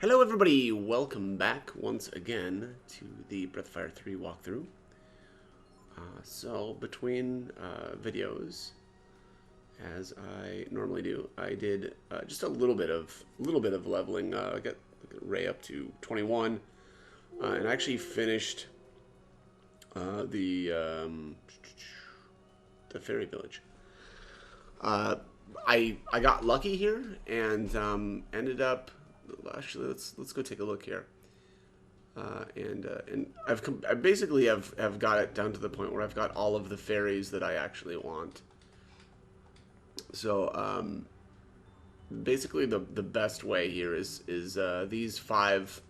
Hello everybody, welcome back once again to the Breath of Fire 3 walkthrough. So between videos, as I normally do, I did just a little bit of leveling. I got Ray up to 21, and I actually finished the Ferry Village. I got lucky here and ended up. Actually, let's go take a look here. And I basically have got it down to the point where I've got all of the fairies that I actually want. So basically the best way here is these 5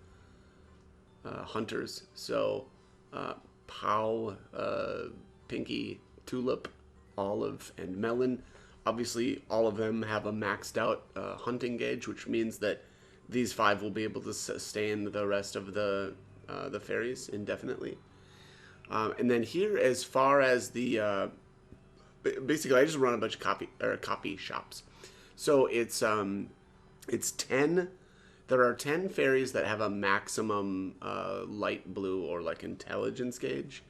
hunters. So Pow, Pinky, Tulip, Olive, and Melon. Obviously, all of them have a maxed out hunting gauge, which means that these 5 will be able to sustain the rest of the fairies indefinitely. And then here, as far as the basically, I just run a bunch of copy shops. So it's 10. There are 10 fairies that have a maximum light blue or like intelligence gauge.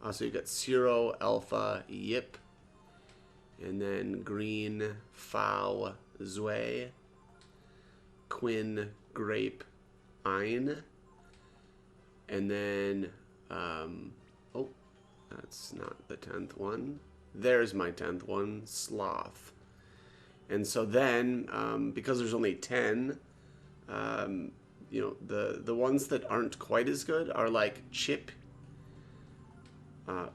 So you got Zero, Alpha, Yip, and then Green, Fow, Zway, Quinn, Grape, Ein, and then, oh, that's not the 10th one. There's my 10th one, Sloth. And so then, because there's only 10, you know, the ones that aren't quite as good are like Chip,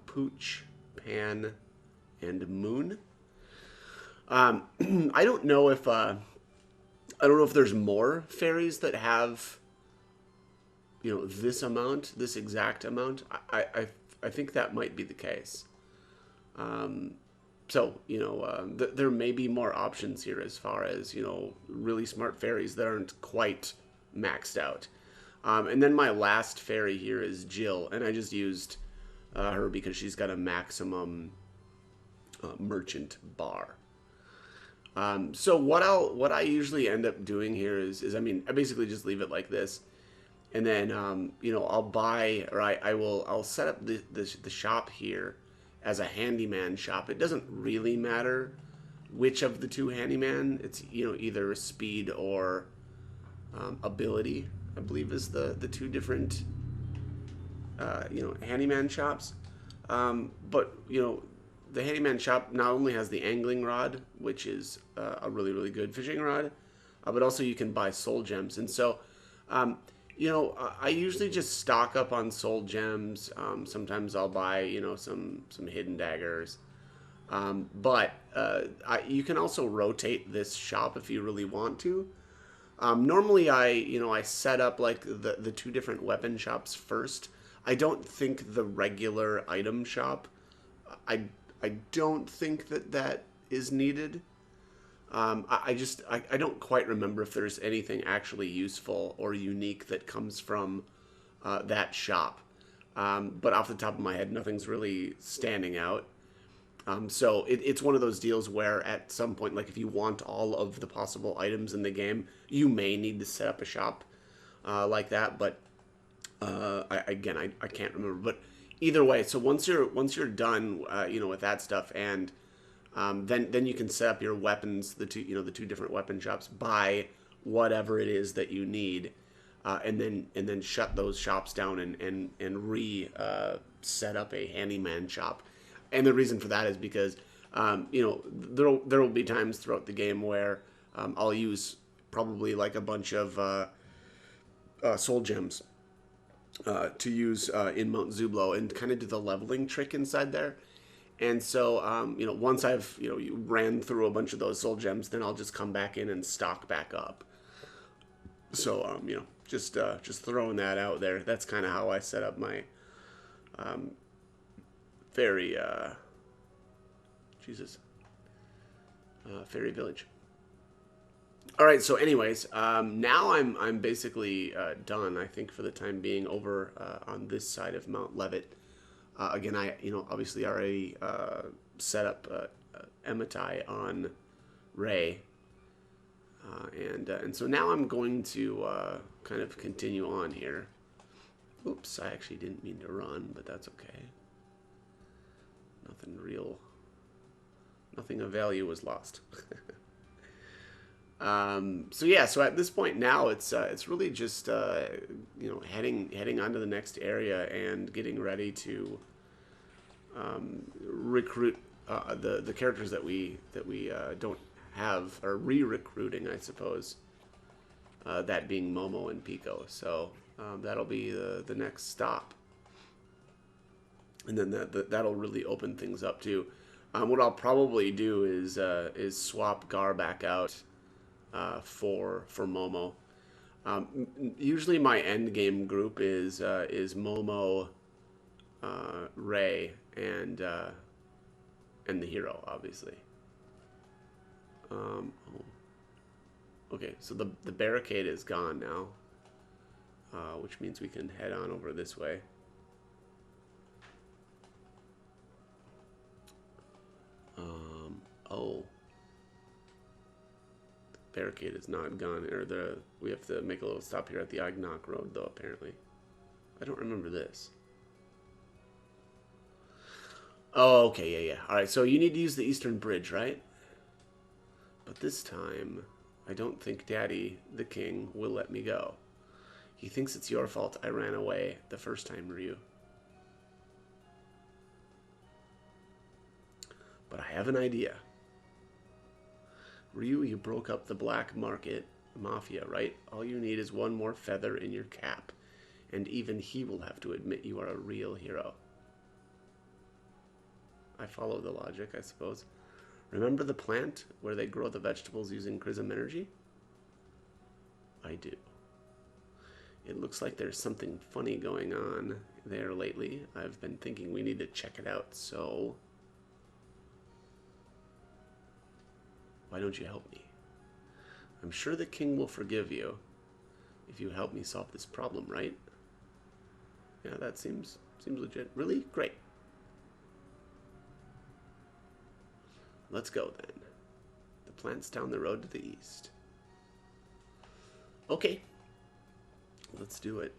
Pooch, Pan, and Moon. I don't know if there's more fairies that have, you know, this exact amount. I think that might be the case. So, you know, there may be more options here as far as, you know, really smart fairies that aren't quite maxed out. And then my last fairy here is Jill, and I just used her because she's got a maximum merchant bar. So what I usually end up doing here is I mean, I basically just leave it like this, and then you know, I'll buy, or I'll set up the shop here as a handyman shop. It doesn't really matter which of the 2 handyman. It's, you know, either speed or ability, I believe, is the 2 different you know, handyman shops. But you know, the handyman shop not only has the angling rod, which is a really good fishing rod, but also you can buy soul gems. And so, you know, I usually just stock up on soul gems. Sometimes I'll buy, you know, some hidden daggers. But you can also rotate this shop if you really want to. Normally, I set up like the 2 different weapon shops first. I don't think the regular item shop. I don't think that is needed. I don't quite remember if there's anything actually useful or unique that comes from that shop. But off the top of my head, nothing's really standing out. So it's one of those deals where at some point, like if you want all of the possible items in the game, you may need to set up a shop like that. But I can't remember. But either way, so once you're done, you know, with that stuff, and then you can set up your weapons, the 2 different weapon shops, buy whatever it is that you need, and then shut those shops down and set up a handyman shop. And the reason for that is because you know, there will be times throughout the game where I'll use probably like a bunch of soul gems to use in Mount Zublo and kind of do the leveling trick inside there. And so, you know, once I've, you know, ran through a bunch of those soul gems, then I'll just come back in and stock back up. So, you know, just throwing that out there. That's kind of how I set up my Ferry Village. All right. So, anyways, now I'm basically done. I think for the time being over on this side of Mount Levitt. Again, I, you know, obviously already set up Ematai on Ray. And so now I'm going to kind of continue on here. Oops, I actually didn't mean to run, but that's okay. Nothing of value was lost. So yeah, so at this point now it's really just you know, heading on to the next area and getting ready to recruit the characters that we don't have, or re-recruiting, I suppose. That being Momo and Pico. So that'll be the next stop, and then that'll really open things up too. What I'll probably do is swap Gar back out for Momo. Usually my end game group is Momo, Ray, and the hero, obviously. Oh. Okay, so the barricade is gone now, which means we can head on over this way. Oh. The barricade is not gone, or we have to make a little stop here at the Agnok Road, though, apparently. I don't remember this. Oh, okay, yeah. Alright, so you need to use the Eastern Bridge, right? But this time, I don't think Daddy, the king, will let me go. He thinks it's your fault I ran away the first time, Ryu. But I have an idea. Ryu, you broke up the black market mafia, right? All you need is one more feather in your cap. And even he will have to admit you are a real hero. I follow the logic, I suppose. Remember the plant where they grow the vegetables using Chrism energy? I do. It looks like there's something funny going on there lately. I've been thinking we need to check it out, so why don't you help me? I'm sure the king will forgive you if you help me solve this problem, right? Yeah, that seems legit. Really? Great. Let's go then. The plant's down the road to the east. Okay. Let's do it.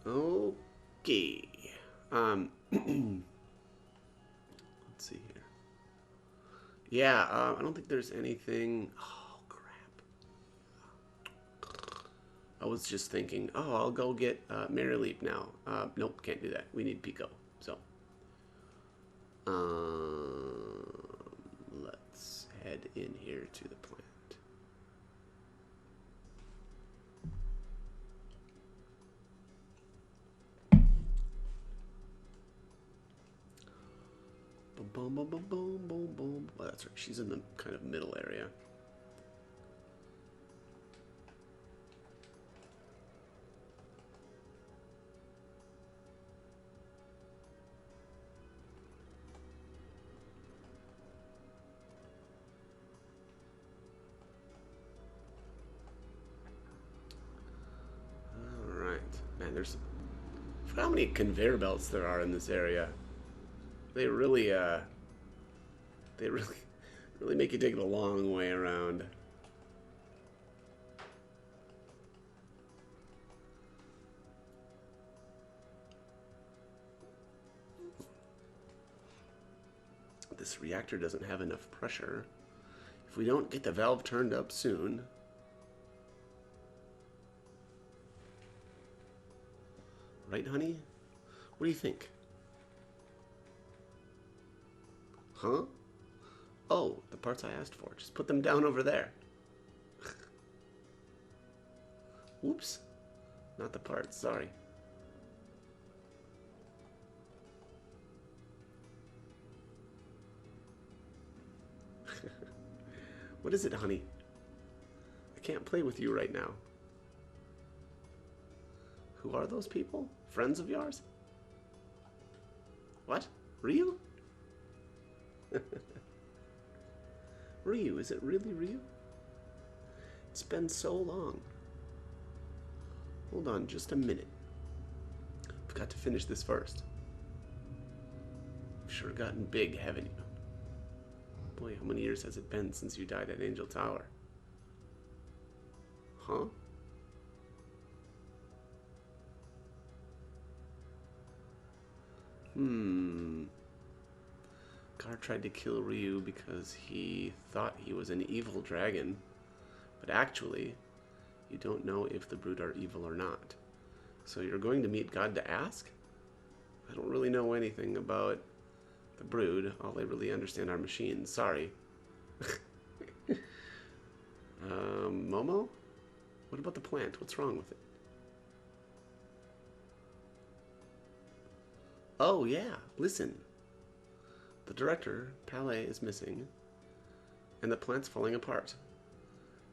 Okay. Let's see here. Yeah, I don't think there's anything. Oh, crap. I was just thinking, oh, I'll go get Mary Leap now. Nope, can't do that. We need Pico. So, let's head in here to the plant. Boom, boom, boom, boom, boom, boom. Well, that's right. She's in the kind of middle area. All right, man. There's, I forgot how many conveyor belts there are in this area. They really make you take the long way around. This reactor doesn't have enough pressure. If we don't get the valve turned up soon. Right, honey? What do you think? Huh? Oh, the parts I asked for. Just put them down over there. Oops. Not the parts, sorry. What is it, honey? I can't play with you right now. Who are those people? Friends of yours? What? Ryu? Ryu, is it really Ryu? It's been so long. Hold on just a minute. I've got to finish this first. You've sure gotten big, haven't you? Boy, how many years has it been since you died at Angel Tower? Huh? Gar tried to kill Ryu because he thought he was an evil dragon. But actually, you don't know if the Brood are evil or not. So you're going to meet God to ask? I don't really know anything about the Brood. All I really understand are machines. Sorry. Momo? What about the plant? What's wrong with it? Oh, yeah. Listen. The director, Palais, is missing, and the plant's falling apart.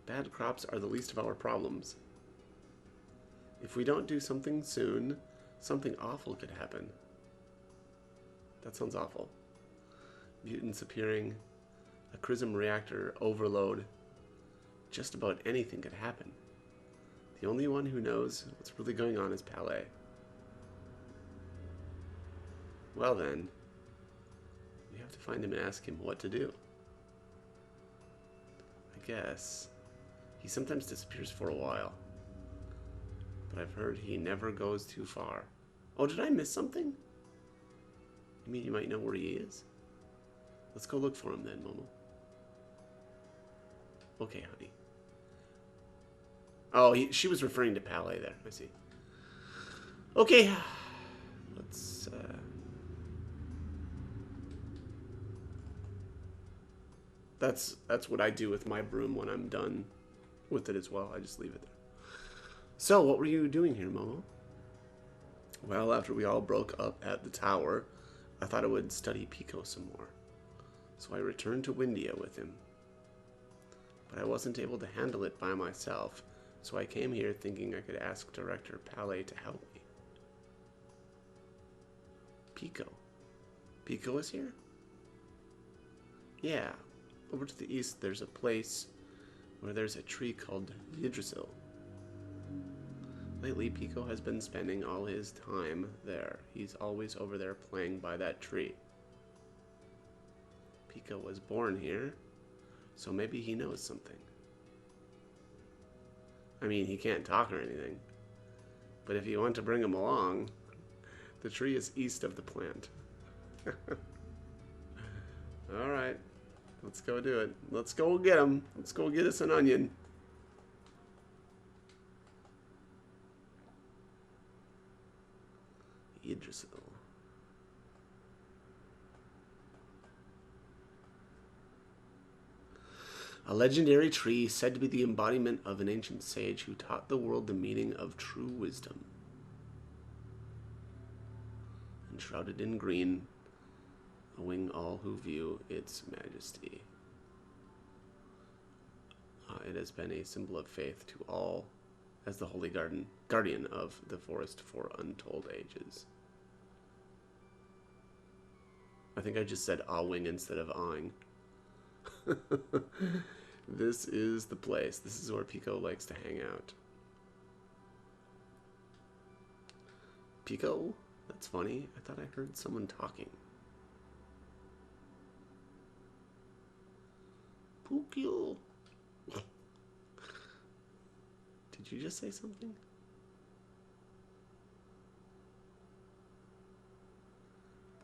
Bad crops are the least of our problems. If we don't do something soon, something awful could happen. That sounds awful. Mutants appearing, a Chrism reactor overload. Just about anything could happen. The only one who knows what's really going on is Palais. Well then, we have to find him and ask him what to do. I guess. He sometimes disappears for a while. But I've heard he never goes too far. Oh, did I miss something? You mean you might know where he is? Let's go look for him then, Momo. Okay, honey. Oh, she was referring to Palais there. I see. Okay. Let's, That's what I do with my broom when I'm done with it as well. I just leave it there. So, what were you doing here, Momo? Well, after we all broke up at the tower, I thought I would study Pico some more. So I returned to Windia with him. But I wasn't able to handle it by myself, so I came here thinking I could ask Director Palais to help me. Pico. Pico is here? Yeah. Over to the east, there's a place where there's a tree called Yggdrasil. Lately, Pico has been spending all his time there. He's always over there playing by that tree. Pico was born here, so maybe he knows something. I mean, he can't talk or anything. But if you want to bring him along, the tree is east of the plant. Alright. Let's go do it. Let's go get him. Let's go get us an onion. Yggdrasil. A legendary tree said to be the embodiment of an ancient sage who taught the world the meaning of true wisdom. Enshrouded in green, awing all who view its majesty. It has been a symbol of faith to all as the holy guardian of the forest for untold ages. I think I just said awing instead of awing. This is the place. This is where Pico likes to hang out. Pico? That's funny. I thought I heard someone talking. Pukyo. Did you just say something?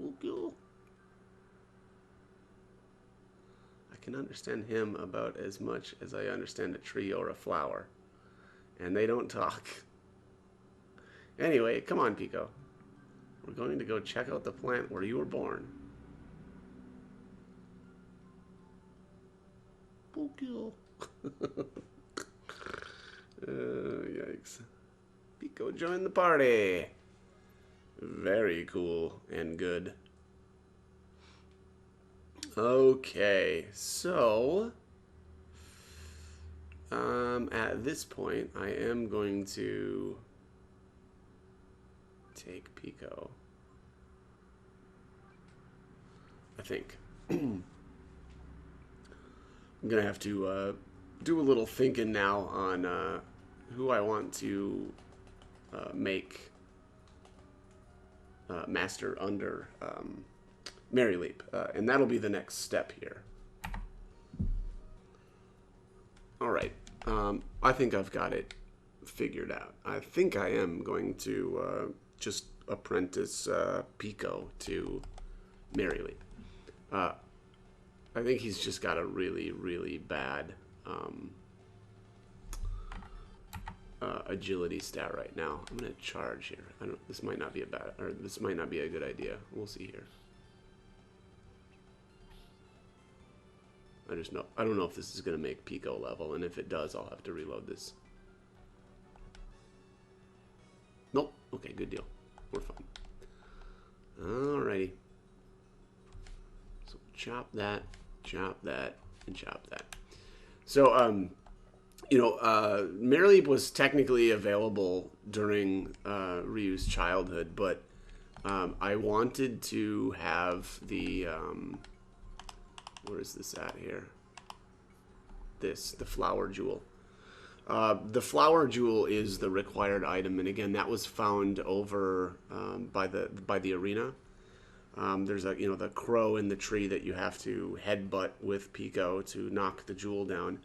Pukyo. I can understand him about as much as I understand a tree or a flower. And they don't talk. Anyway, come on, Pico. We're going to go check out the plant where you were born. Pukyo. Yikes. Pico joined the party. Very cool and good. Okay, so at this point I am going to take Pico. I think. I'm gonna have to do a little thinking now on who I want to make Master under Mary Leap. And that'll be the next step here. All right. I think I've got it figured out. I think I am going to just apprentice Pico to Mary Leap. I think he's just got a really, really bad agility stat right now. I'm gonna charge here. This might not be this might not be a good idea. We'll see here. I don't know if this is gonna make Pico level, and if it does, I'll have to reload this. Nope. Okay, good deal. We're fine. Alrighty. So chop that, and chop that. So, Mary Leap was technically available during Ryu's childhood, but I wanted to have the where is this at here? The flower jewel. The flower jewel is the required item, and again, that was found over by the arena. There's the crow in the tree that you have to headbutt with Pico to knock the jewel down,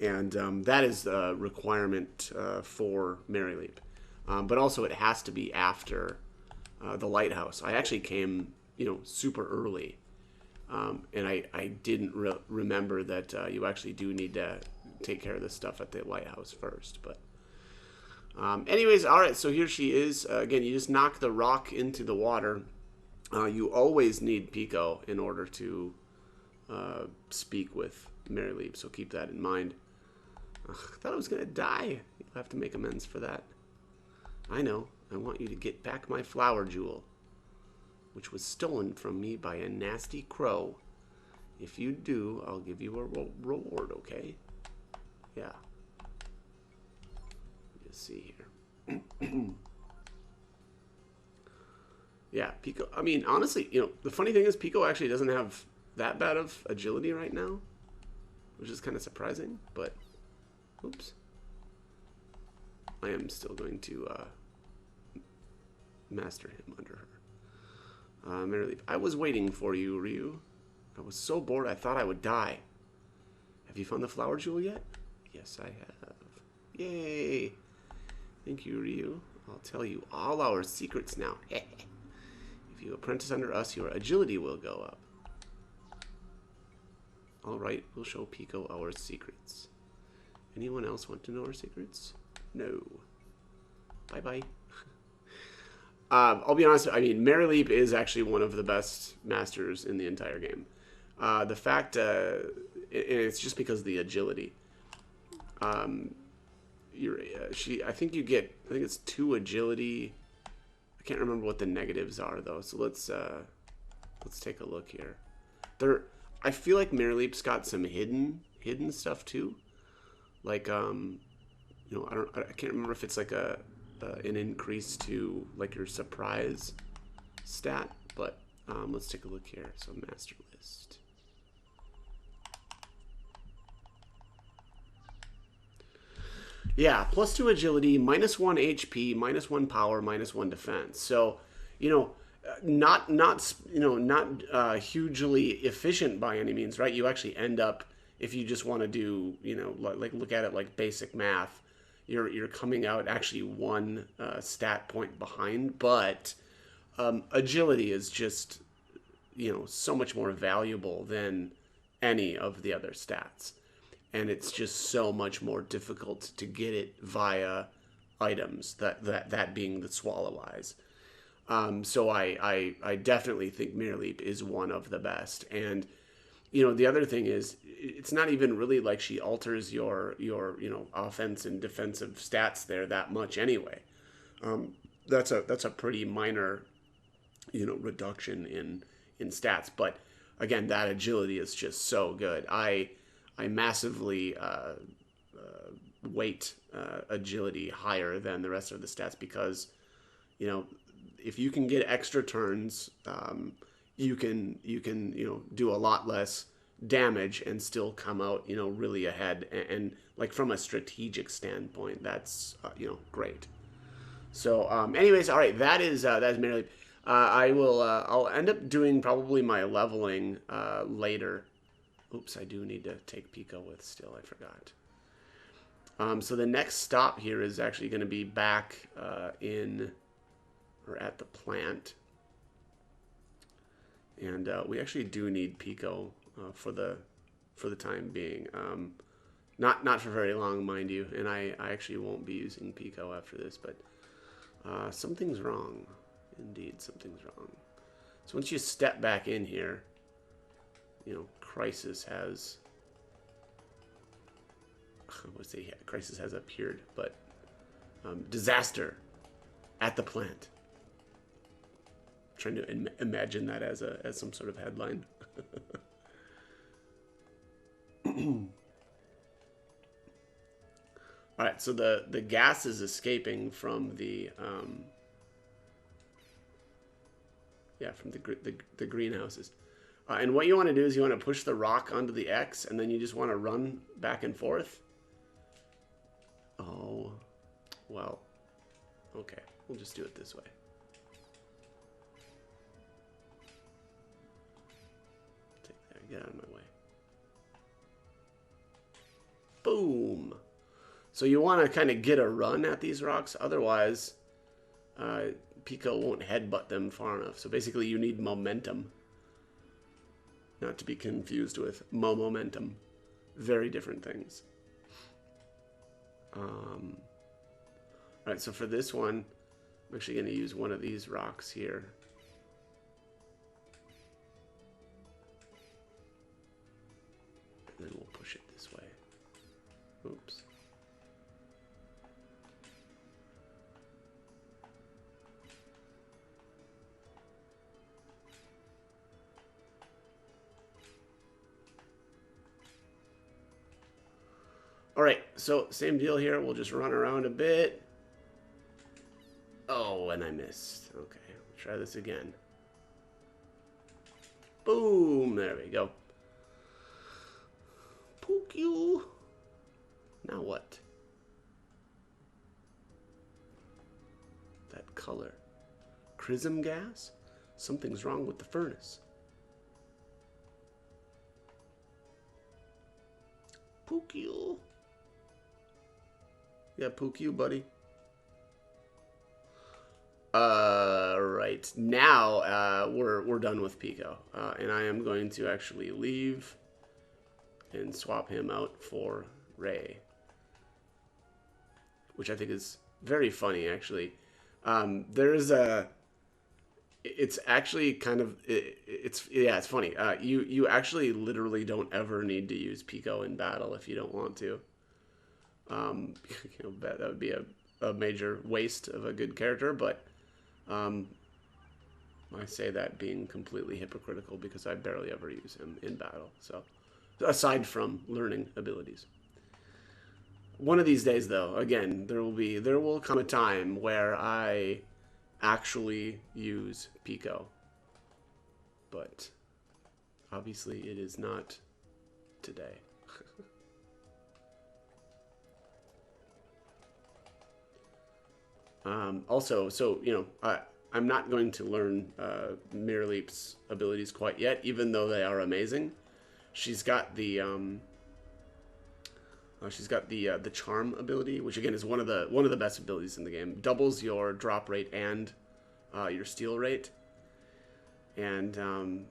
and that is the requirement for Mary Leap. But also, it has to be after the lighthouse. I actually came, super early, and I didn't remember that you actually do need to take care of this stuff at the lighthouse first. But anyways, all right. So here she is. Again, you just knock the rock into the water. You always need Pico in order to speak with Mary Leap, so keep that in mind. Ugh, I thought I was going to die. You'll have to make amends for that. I know. I want you to get back my flower jewel, which was stolen from me by a nasty crow. If you do, I'll give you a reward, okay? Yeah. Let's see here. Yeah, Pico. I mean, honestly, the funny thing is Pico actually doesn't have that bad of agility right now, which is kind of surprising, but oops. I am still going to master him under her. Mary Leap. I was waiting for you, Ryu. I was so bored I thought I would die. Have you found the flower jewel yet? Yes, I have. Yay! Thank you, Ryu. I'll tell you all our secrets now. If you apprentice under us, your agility will go up. Alright, we'll show Pico our secrets. Anyone else want to know our secrets? No. Bye-bye. I'll be honest, I mean, Mary Leap is actually one of the best masters in the entire game. The fact, it's just because of the agility. I think it's 2 agility. I can't remember what the negatives are though. So let's take a look here. I feel like Mary Leap's got some hidden stuff too. Like I can't remember if it's like an increase to like your surprise stat, but let's take a look here. So master list. Yeah, +2 agility, -1 HP, -1 power, -1 defense. So, not hugely efficient by any means, right? You actually end up, if you just want to do, like look at it like basic math, you're coming out actually 1 stat point behind, but agility is just, so much more valuable than any of the other stats. And it's just so much more difficult to get it via items, that being the swallow eyes. So I definitely think Mary Leap is one of the best. And, the other thing is, it's not even really like she alters your offense and defensive stats there that much anyway. That's a pretty minor, reduction in stats. But again, that agility is just so good. I massively weight agility higher than the rest of the stats because, if you can get extra turns, you can do a lot less damage and still come out really ahead. And like from a strategic standpoint, that's great. So, anyways, all right, that is merely. I'll end up doing probably my leveling later. Oops, I do need to take Pico with still. I forgot. So the next stop here is actually going to be back in or at the plant, and we actually do need Pico for the time being. Not for very long, mind you, and I actually won't be using Pico after this, but something's wrong. Indeed, something's wrong. So once you step back in here, crisis has... I would say crisis has appeared, but disaster at the plant. I'm trying to imagine that as some sort of headline. All right, so the gas is escaping from the the greenhouses, and what you want to do is you want to push the rock onto the X, and then you just want to run back and forth. Oh, well, okay, we'll just do it this way. Take that, get out of my way. Boom. So you want to kind of get a run at these rocks, otherwise Pico won't headbutt them far enough. So basically you need momentum. Not to be confused with momentum. Very different things. Alright, so for this one, I'm actually going to use one of these rocks here. And then we'll push it this way. Oops. Alright, so same deal here. We'll just run around a bit. Oh, and I missed. Okay, try this again. Boom! There we go. Poke you. Now what? That color. Chrism gas? Something's wrong with the furnace. Poke you. Yeah, poke you, buddy. Right. Now, we're done with Pico. And I am going to actually leave and swap him out for Ray. Which I think is very funny, actually. There's a... It's actually kind of... It's funny. You actually literally don't ever need to use Pico in battle if you don't want to. That would be a major waste of a good character, but I say that being completely hypocritical because I barely ever use him in battle. So, aside from learning abilities. One of these days, though, again, there will come a time where I actually use Pico, but obviously it is not today. Also, so, I'm not going to learn Mirrleap's abilities quite yet, even though they are amazing. She's got the charm ability, which again is one of the best abilities in the game. Doubles your drop rate and your steal rate, and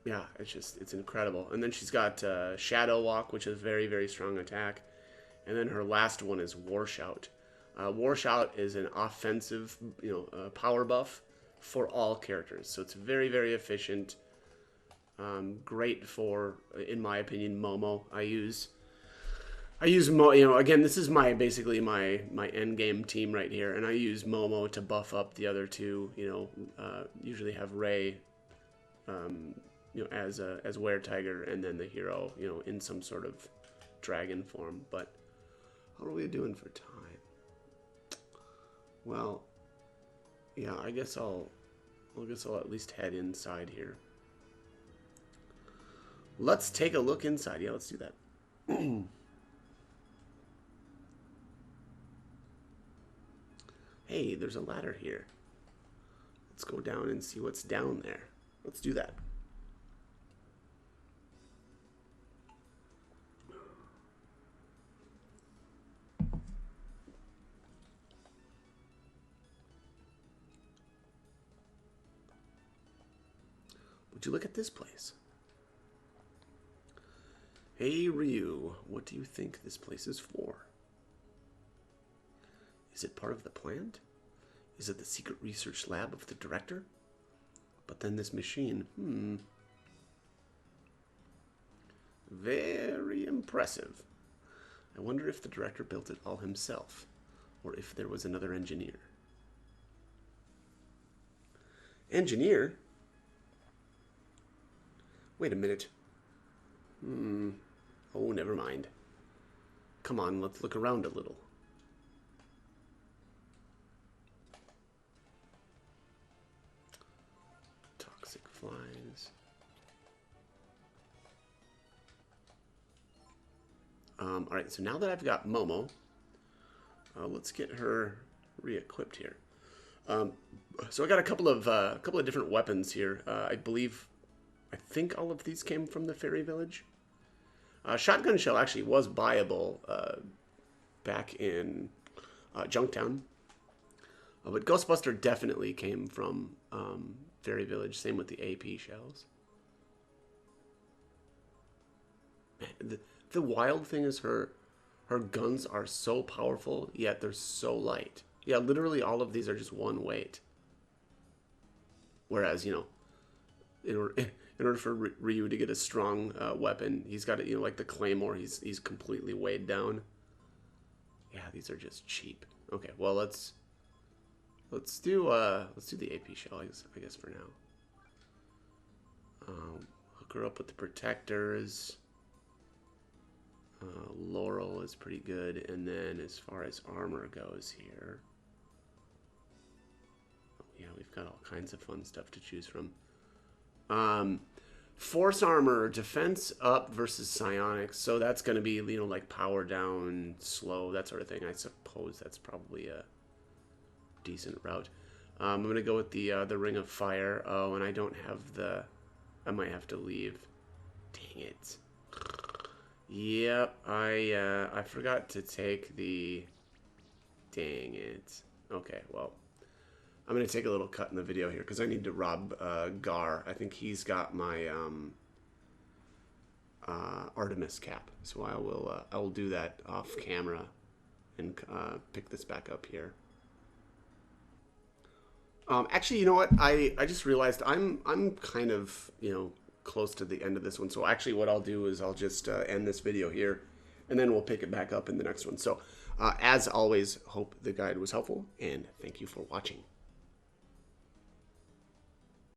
yeah, it's incredible. And then she's got Shadow Walk, which is a very, very strong attack, and then her last one is Warshout. Warshout is an offensive, power buff for all characters. So it's very, very efficient. Great for, in my opinion, Momo. I use again, this is basically my end game team right here, and I use Momo to buff up the other two. Usually have Ray, as Were-Tiger, and then the hero, in some sort of dragon form. But how are we doing for time? Well, yeah, I guess I'll at least head inside here. Let's take a look inside. Yeah, let's do that. hey, there's a ladder here. Let's go down and see what's down there. Let's do that. Would you look at this place? Hey, Ryu, what do you think this place is for? Is it part of the plant? Is it the secret research lab of the director? But then this machine, very impressive. I wonder if the director built it all himself, or if there was another engineer. Engineer? Wait a minute. Oh, never mind. Come on, let's look around a little. Toxic flies. Alright, so now that I've got Momo, let's get her re-equipped here. So I got a couple of different weapons here. I think all of these came from the Ferry Village. Shotgun shell actually was buyable back in Junktown. But Ghostbuster definitely came from Ferry Village. Same with the AP shells. Man, the wild thing is her guns are so powerful, yet they're so light. Yeah, literally all of these are just one weight. Whereas, you know, in order for Ryu to get a strong weapon, he's got to, you know, like the Claymore, he's completely weighed down. Yeah, these are just cheap. Okay, well let's do the AP shell, I guess for now. Hook her up with the protectors. Laurel is pretty good, and then as far as armor goes here, yeah, we've got all kinds of fun stuff to choose from. Force armor, defense up versus psionics, so that's going to be, you know, like power down, slow, that sort of thing. I suppose that's probably a decent route. I'm going to go with the Ring of Fire. Oh, and I don't have I might have to leave. Dang it. Yep, I forgot to take the... Dang it. Okay, well, I'm going to take a little cut in the video here because I need to rob Gar. I think he's got my Artemis cap. So I will do that off camera and pick this back up here. Actually, you know what? I just realized I'm kind of, you know, close to the end of this one. So actually what I'll do is I'll just end this video here and then we'll pick it back up in the next one. So as always, hope the guide was helpful and thank you for watching.